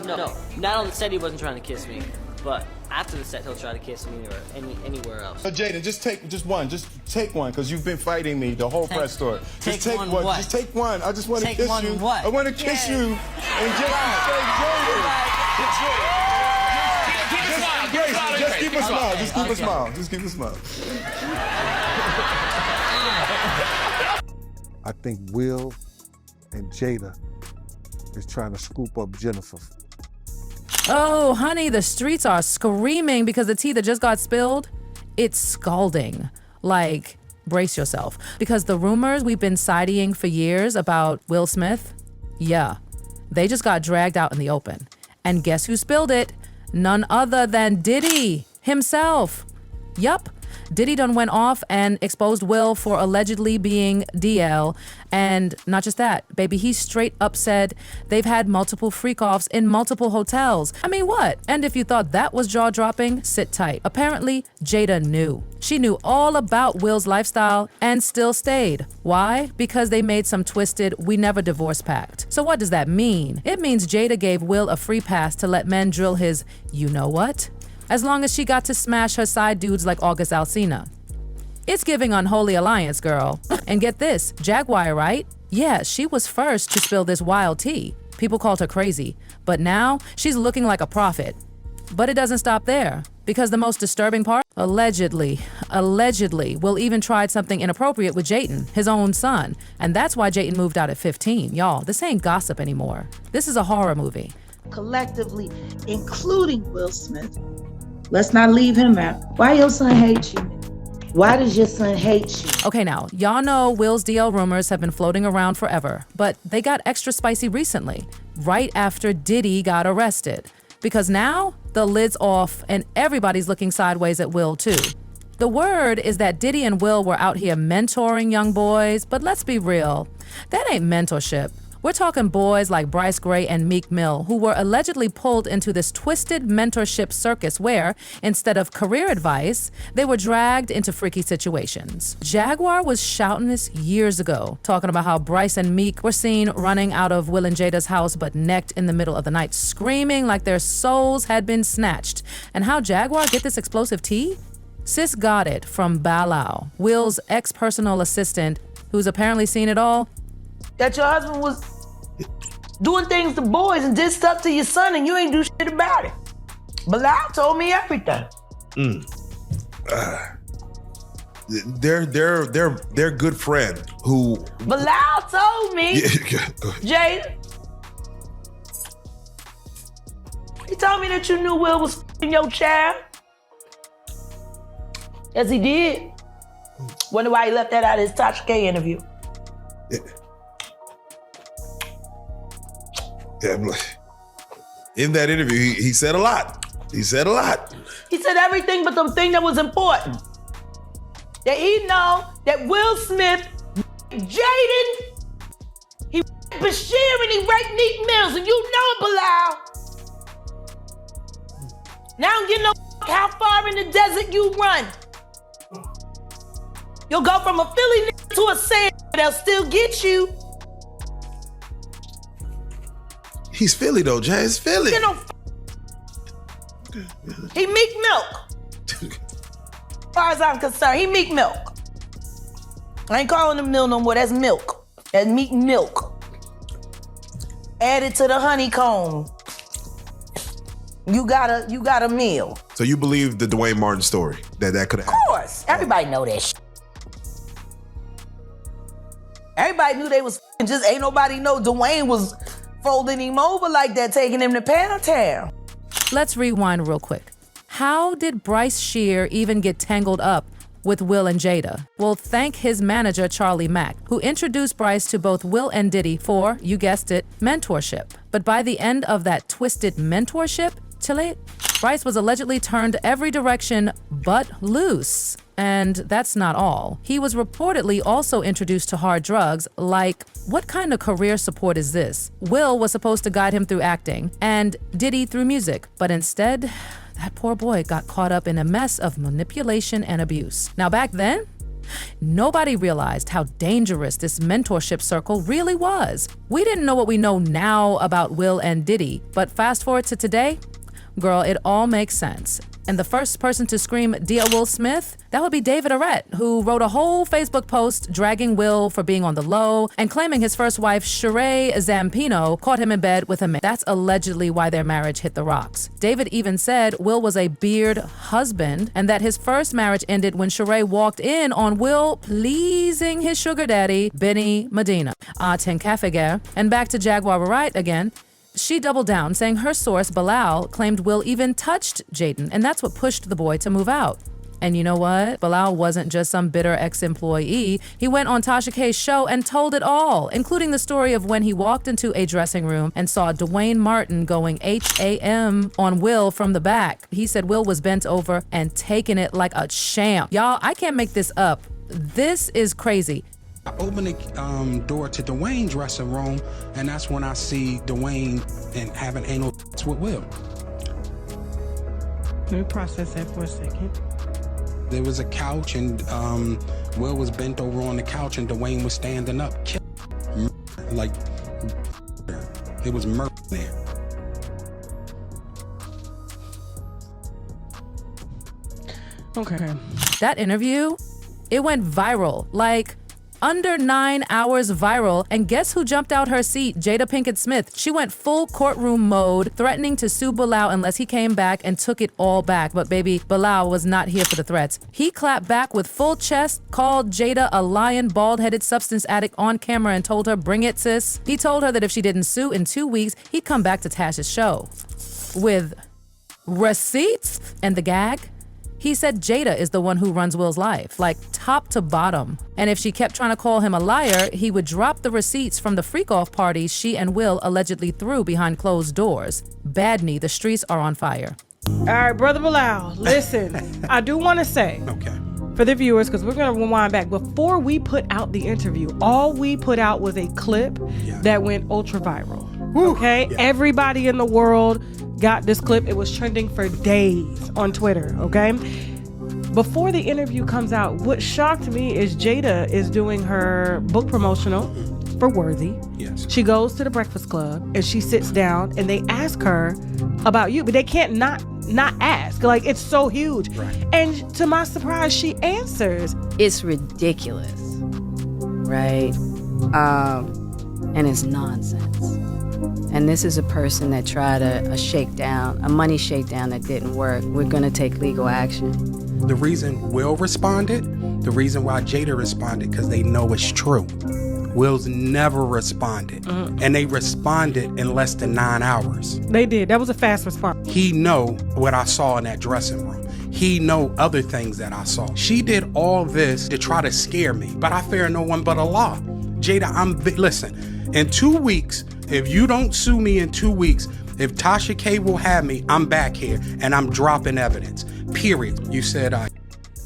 No, not on the set he wasn't trying to kiss me, but after the set he'll try to kiss me or anywhere else. Jaden, just take one, because you've been fighting me the whole press tour. Just take one. What? Just take one. I just want to Take kiss one you. what? I want to kiss you and just say Jaden. Just keep a smile. Just keep a smile. Just keep a smile. I think Will and Jada is trying to scoop up Jennifer. Oh, honey, the streets are screaming because the tea that just got spilled, it's scalding. Like, brace yourself. Because the rumors we've been siding for years about Will Smith, yeah, they just got dragged out in the open. And guess who spilled it? None other than Diddy himself. Yup. Diddy done went off and exposed Will for allegedly being DL. And not just that, baby, he straight up said they've had multiple freak-offs in multiple hotels. I mean, what? And if you thought that was jaw-dropping, sit tight. Apparently, Jada knew. She knew all about Will's lifestyle and still stayed. Why? Because they made some twisted "we never divorce" pact. So what does that mean? It means Jada gave Will a free pass to let men drill his you-know-what? As long as she got to smash her side dudes like August Alsina. It's giving unholy alliance, girl. And get this, Jaguar, right? Yeah, she was first to spill this wild tea. People called her crazy, but now she's looking like a prophet. But it doesn't stop there, because the most disturbing part, allegedly, Will even tried something inappropriate with Jayden, his own son. And that's why Jayden moved out at 15. Y'all, this ain't gossip anymore. This is a horror movie. Collectively, including Will Smith. Let's not leave him out. Why your son hates you? Why does your son hate you? Okay, now, y'all know Will's DL rumors have been floating around forever, but they got extra spicy recently, right after Diddy got arrested. Because now, the lid's off and everybody's looking sideways at Will too. The word is that Diddy and Will were out here mentoring young boys, but let's be real, that ain't mentorship. We're talking boys like Bryce Gray and Meek Mill, who were allegedly pulled into this twisted mentorship circus where, instead of career advice, they were dragged into freaky situations. Jaguar was shouting this years ago, talking about how Bryce and Meek were seen running out of Will and Jada's house but necked in the middle of the night, screaming like their souls had been snatched. And how Jaguar get this explosive tea? Sis got it from Balao, Will's ex-personal assistant, who's apparently seen it all. That your husband was doing things to boys and did stuff to your son and you ain't do shit about it. Bilal told me everything. Their good friend who... Bilal told me, Jada. He told me that you knew Will was f***ing your child. Yes, he did. Wonder why he left that out of his Tasha K interview. Yeah, in that interview, he said a lot. He said a lot. He said everything but the thing that was important. That he know that Will Smith, Jayden, he Bashir and he raped Meek Mills, and you know it, Bilal. Now I don't give no how far in the desert you run. You'll go from a Philly to a sand, they'll still get you. He's Philly though, Jay. It's Philly. You know, he Meek Milk. As far as I'm concerned, he Meek Milk. I ain't calling him Mill no more. That's milk. That's Meek Milk. Added to the honeycomb. You got a meal. So you believe the Dwayne Martin story that could have happened? Of course, everybody know that shit. Everybody knew they was just ain't nobody know Dwayne was folding him over like that, taking him to Pound Town. Let's rewind real quick. How did Bryce Shear even get tangled up with Will and Jada? Well, thank his manager, Charlie Mack, who introduced Bryce to both Will and Diddy for, you guessed it, mentorship. But by the end of that twisted mentorship, Chile, Bryce was allegedly turned every direction but loose. And that's not all. He was reportedly also introduced to hard drugs, like, what kind of career support is this? Will was supposed to guide him through acting, and Diddy through music, but instead, that poor boy got caught up in a mess of manipulation and abuse. Now back then, Nobody realized how dangerous this mentorship circle really was. We didn't know what we know now about Will and Diddy, but fast forward to today, girl, it all makes sense. And the first person to scream, "Dear Will Smith," that would be David Arquette, who wrote a whole Facebook post dragging Will for being on the low and claiming his first wife, Sheree Zampino, caught him in bed with a man. That's allegedly why their marriage hit the rocks. David even said Will was a beard husband and that his first marriage ended when Sheree walked in on Will pleasing his sugar daddy, Benny Medina. And back to Jaguar Wright again. She doubled down, saying her source, Bilal, claimed Will even touched Jaden, and that's what pushed the boy to move out. And you know what? Bilal wasn't just some bitter ex-employee. He went on Tasha K's show and told it all, including the story of when he walked into a dressing room and saw Dwayne Martin going HAM on Will from the back. He said Will was bent over and taking it like a champ. Y'all, I can't make this up. This is crazy. I open the door to Dwayne's dressing room, and that's when I see Dwayne and having anal with Will. Let me process that for a second. There was a couch, and Will was bent over on the couch, and Dwayne was standing up. Like, it was murder there. Okay. That interview, it went viral. Like, under 9 hours viral, and guess who jumped out her seat? Jada Pinkett Smith. She went full courtroom mode, threatening to sue Bilal unless he came back and took it all back. But baby, Bilal was not here for the threats. He clapped back with full chest, called Jada a lying, bald-headed substance addict on camera and told her, "Bring it, sis." He told her that if she didn't sue in 2 weeks, he'd come back to Tash's show. With receipts and the gag, he said Jada is the one who runs Will's life, like top to bottom. And if she kept trying to call him a liar, he would drop the receipts from the freak-off parties she and Will allegedly threw behind closed doors. Badney, the streets are on fire. All right, Brother Bilal, listen, I do want to say, Okay. for the viewers, because we're going to rewind back, before we put out the interview, all we put out was a clip that went ultra viral. Okay? Yeah. Everybody in the world got this clip. It was trending for days on Twitter, okay? Before the interview comes out, what shocked me is Jada is doing her book promotional for Worthy. Yes. She goes to the Breakfast Club and she sits down and they ask her about you, but they can't not ask. Like, it's so huge. Right. And to my surprise, she answers. It's ridiculous, right? And it's nonsense. And this is a person that tried a shakedown, a money shakedown that didn't work. We're gonna take legal action. The reason Will responded, the reason why Jada responded, because they know it's true. Will's never responded. And they responded in less than 9 hours. They did. That was a fast response. He know what I saw in that dressing room. He know other things that I saw. She did all this to try to scare me, but I fear no one but Allah. Jada, listen, in 2 weeks, if you don't sue me in 2 weeks, if Tasha K will have me, I'm back here and I'm dropping evidence, period. You said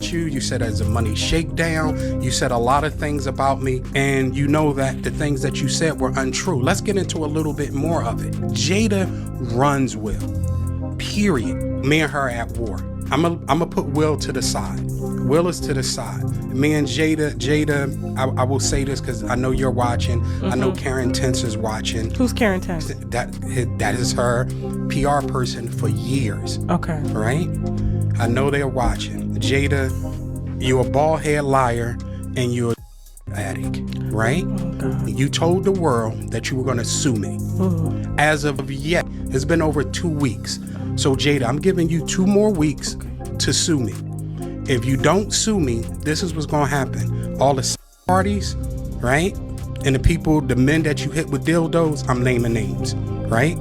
you said there's a money shakedown, you said a lot of things about me, and you know that the things that you said were untrue. Let's get into a little bit more of it. Jada runs Will, period. Me and her at war. I'm gonna put Will to the side. Will is to the side. Me and Jada, I will say this because I know you're watching. I know Karen Tense is watching. Who's Karen Tense? That is her PR person for years. Okay. Right? I know they're watching. Jada, you're a bald-head liar and you're a addict, right? Oh, you told the world that you were going to sue me. As of yet, it's been over 2 weeks. So Jada, I'm giving you 2 more weeks to sue me. If you don't sue me, this is what's going to happen. All the parties, right? And the people, the men that you hit with dildos, I'm naming names, right?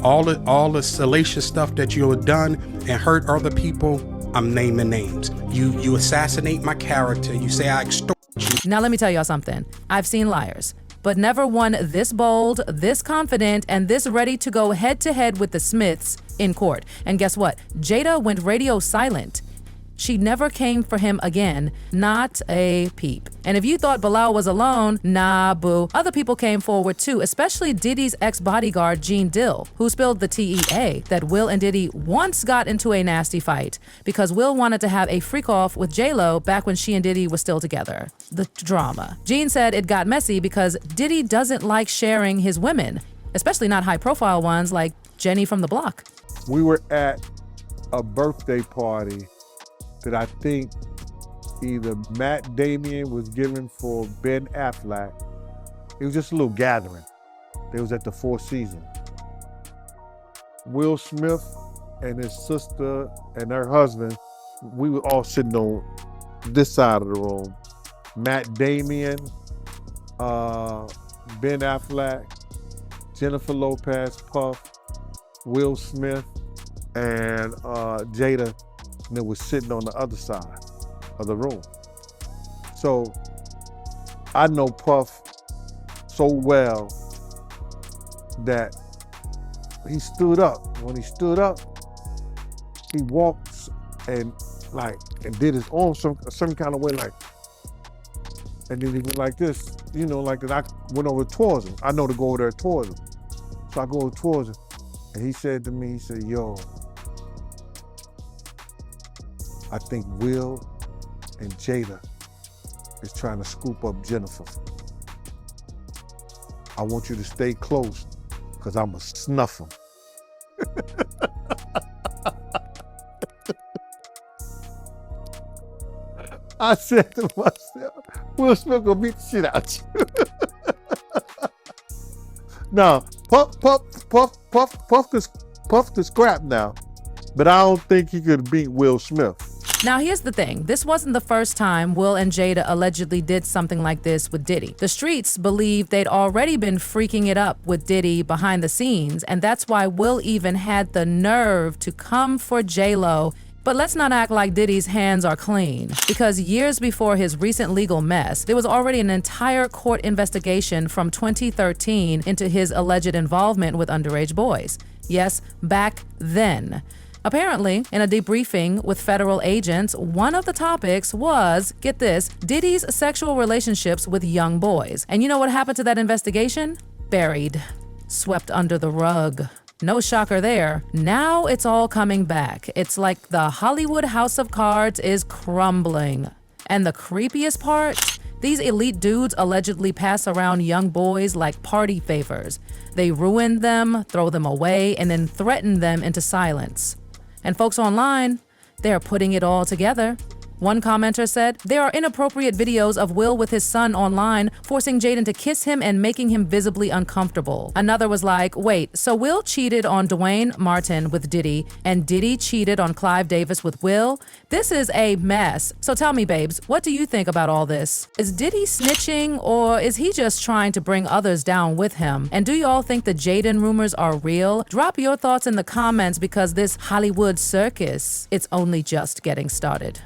All the salacious stuff that you have done and hurt other people, I'm naming names. You assassinate my character. You say I extort you. Now let me tell y'all something. I've seen liars, but never one this bold, this confident, and this ready to go head to head with the Smiths in court. And guess what? Jada went radio silent. She never came for him again, not a peep. And if you thought Bilal was alone, nah, boo. Other people came forward too, especially Diddy's ex-bodyguard, Gene Dill, who spilled the TEA that Will and Diddy once got into a nasty fight because Will wanted to have a freak-off with J-Lo back when she and Diddy were still together. The drama. Gene said it got messy because Diddy doesn't like sharing his women, especially not high-profile ones like Jenny from the block. We were at a birthday party that I think either Matt Damien was giving for Ben Affleck. It was just a little gathering. They was at the Four Seasons. Will Smith and his sister and her husband, we were all sitting on this side of the room. Matt Damien, Ben Affleck, Jennifer Lopez, Puff, Will Smith, and Jada, and it was sitting on the other side of the room. So I know Puff so well that he stood up. When he stood up, he walked and did his arm some kind of way, like, and then he went like this, you know, like, and I went over towards him. I know to go over there towards him. So I go towards him, and he said to me, he said, yo, I think Will and Jada is trying to scoop up Jennifer. I want you to stay close, because I'ma snuff him. I said to myself, Will Smith gonna beat the shit out you. Now, Puff could scrap now, but I don't think he could beat Will Smith. Now, here's the thing. This wasn't the first time Will and Jada allegedly did something like this with Diddy. The streets believed they'd already been freaking it up with Diddy behind the scenes, and that's why Will even had the nerve to come for J-Lo. But let's not act like Diddy's hands are clean, because years before his recent legal mess, there was already an entire court investigation from 2013 into his alleged involvement with underage boys. Yes, back then. Apparently, in a debriefing with federal agents, one of the topics was, get this, Diddy's sexual relationships with young boys. And you know what happened to that investigation? Buried. Swept under the rug. No shocker there. Now it's all coming back. It's like the Hollywood house of cards is crumbling. And the creepiest part? These elite dudes allegedly pass around young boys like party favors. They ruin them, throw them away, and then threaten them into silence. And folks online, they're putting it all together. One commenter said, there are inappropriate videos of Will with his son online, forcing Jaden to kiss him and making him visibly uncomfortable. Another was like, wait, so Will cheated on Dwayne Martin with Diddy, and Diddy cheated on Clive Davis with Will? This is a mess. So tell me, babes, what do you think about all this? Is Diddy snitching, or is he just trying to bring others down with him? And do y'all think the Jaden rumors are real? Drop your thoughts in the comments, because this Hollywood circus, it's only just getting started.